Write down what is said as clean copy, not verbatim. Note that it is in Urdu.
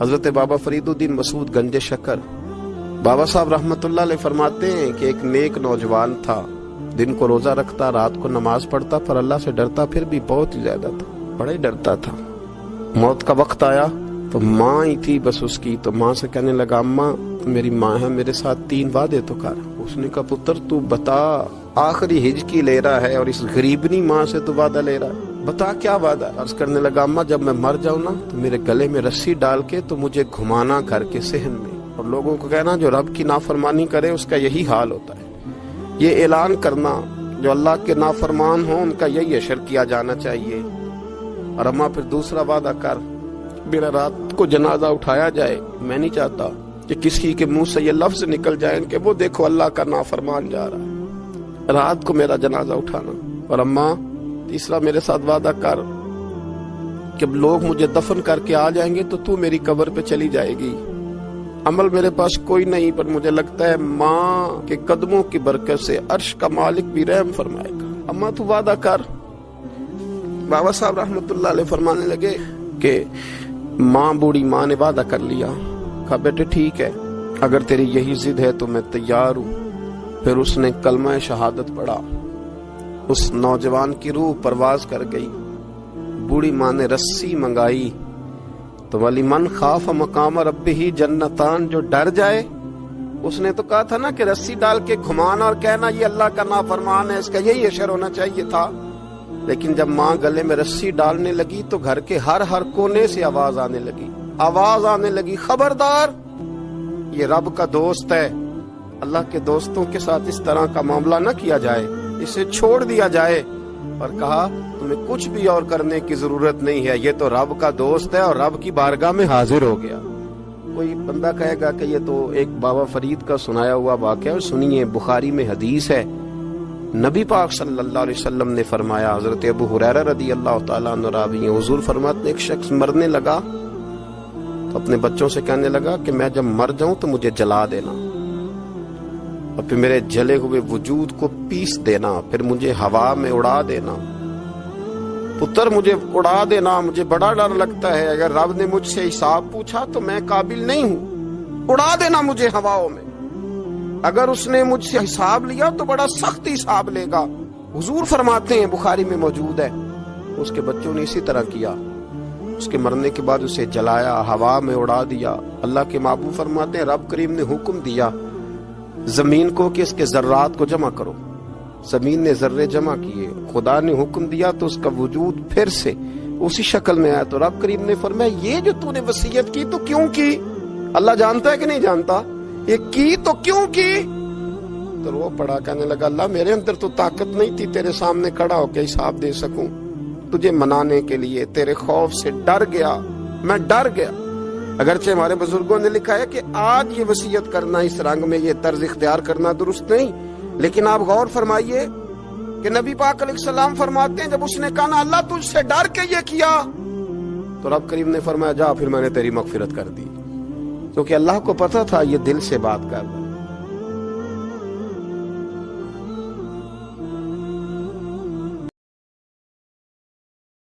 حضرت بابا فریدالدین مسعود گنج شکر بابا صاحب رحمتہ اللہ علیہ فرماتے ہیں کہ ایک نیک نوجوان تھا، دن کو روزہ رکھتا، رات کو نماز پڑھتا، پر اللہ سے ڈرتا پھر بھی بہت ہی زیادہ تھا، بڑا ہی ڈرتا تھا۔ موت کا وقت آیا تو ماں ہی تھی بس اس کی، تو ماں سے کہنے لگا اماں میری ماں ہے، میرے ساتھ 3 وعدے تو کر۔ اس نے کہا پتر تو بتا، آخری ہجکی لے رہا ہے اور اس غریبنی ماں سے تو وعدہ لے رہا ہے، بتا کیا وعدہ۔ عرض کرنے لگا اماں جب میں مر جاؤں نا تو میرے گلے میں رسی ڈال کے تو مجھے گھمانا گھر کے صحن میں، اور لوگوں کو کہنا جو رب کی نافرمانی کرے اس کا یہی حال ہوتا ہے۔ یہ اعلان کرنا جو اللہ کے نافرمان ہوں ان کا یہی اشر کیا جانا چاہیے۔ اور اماں پھر دوسرا وعدہ کر، میرا رات کو جنازہ اٹھایا جائے، میں نہیں چاہتا کہ کسی کے منہ سے یہ لفظ نکل جائے کہ وہ دیکھو اللہ کا نافرمان جا رہا ہے، رات کو میرا جنازہ اٹھانا۔ اور اماں تیسرا میرے ساتھ وعدہ کر کہ لوگ مجھے دفن کر کے آ جائیں گے تو میری قبر پہ چلی جائے گی، عمل میرے پاس کوئی نہیں، پر مجھے لگتا ہے ماں کے قدموں کی برکت سے عرش کا مالک بھی رحم فرمائے گا، اماں تو وعدہ کر۔ بابا صاحب رحمت اللہ علیہ فرمانے لگے کہ ماں بوڑھی ماں نے وعدہ کر لیا، کہا بیٹے ٹھیک ہے اگر تیری یہی ضد ہے تو میں تیار ہوں۔ پھر اس نے کلمہ شہادت پڑھا، اس نوجوان کی روح پرواز کر گئی، بوڑھی ماں نے رسی منگائی تو وَلِمَنْ خَافَ مَقَامَ رَبِّهِ جنتان، جو ڈر جائے، اس نے تو کہا تھا نا کہ رسی ڈال کے گھمانا اور کہنا یہ اللہ کا نافرمان ہے، اس کا یہی اشر ہونا چاہیے تھا۔ لیکن جب ماں گلے میں رسی ڈالنے لگی تو گھر کے ہر کونے سے آواز آنے لگی خبردار یہ رب کا دوست ہے، اللہ کے دوستوں کے ساتھ اس طرح کا معاملہ نہ کیا جائے، اسے چھوڑ دیا جائے۔ اور کہا تمہیں کچھ بھی اور کرنے کی ضرورت نہیں ہے، یہ تو رب کا دوست ہے اور رب کی بارگاہ میں حاضر ہو گیا۔ کوئی بندہ کہے گا کہ یہ تو ایک بابا فرید کا سنایا ہوا واقعہ، اور سنیے بخاری میں حدیث ہے، نبی پاک صلی اللہ علیہ وسلم نے فرمایا، حضرت ابو ہریرہ رضی اللہ تعالیٰ عنہ راوی ہیں، حضور فرماتے ہیں ایک شخص مرنے لگا تو اپنے بچوں سے کہنے لگا کہ میں جب مر جاؤں تو مجھے جلا دینا، اور پھر میرے جلے ہوئے وجود کو پیس دینا، پھر مجھے ہوا میں اڑا دینا، پتر مجھے اڑا دینا، مجھے بڑا ڈر لگتا ہے، اگر رب نے مجھ سے حساب پوچھا تو میں قابل نہیں ہوں، اڑا دینا مجھے ہواؤں میں، اگر اس نے مجھ سے حساب لیا تو بڑا سخت حساب لے گا۔ حضور فرماتے ہیں بخاری میں موجود ہے، اس کے بچوں نے اسی طرح کیا، اس کے مرنے کے بعد اسے جلایا، ہوا میں اڑا دیا۔ اللہ کے محبوب فرماتے ہیں رب کریم نے حکم دیا زمین کو کہ اس کے ذرات کو جمع کرو، زمین نے ذرے جمع کیے، خدا نے حکم دیا تو اس کا وجود پھر سے اسی شکل میں آیا، تو رب کریم نے فرمایا یہ جو تو نے وصیت کی تو کیوں کی؟ اللہ جانتا ہے کہ نہیں جانتا؟ یہ کی تو کیوں کی؟ تو وہ پڑا کہنے لگا اللہ میرے اندر تو طاقت نہیں تھی تیرے سامنے کھڑا ہو کے حساب دے سکوں، تجھے منانے کے لیے تیرے خوف سے ڈر گیا، میں ڈر گیا۔ اگرچہ ہمارے بزرگوں نے لکھا ہے کہ آج یہ وصیت کرنا اس رنگ میں یہ طرز اختیار کرنا درست نہیں، لیکن آپ غور فرمائیے کہ نبی پاک علیہ السلام فرماتے ہیں جب اس نے کہا نا اللہ تجھ سے ڈر کے یہ کیا، تو رب کریم نے فرمایا جا پھر میں نے تیری مغفرت کر دی، کیونکہ اللہ کو پتا تھا یہ دل سے بات کر رہا ہے۔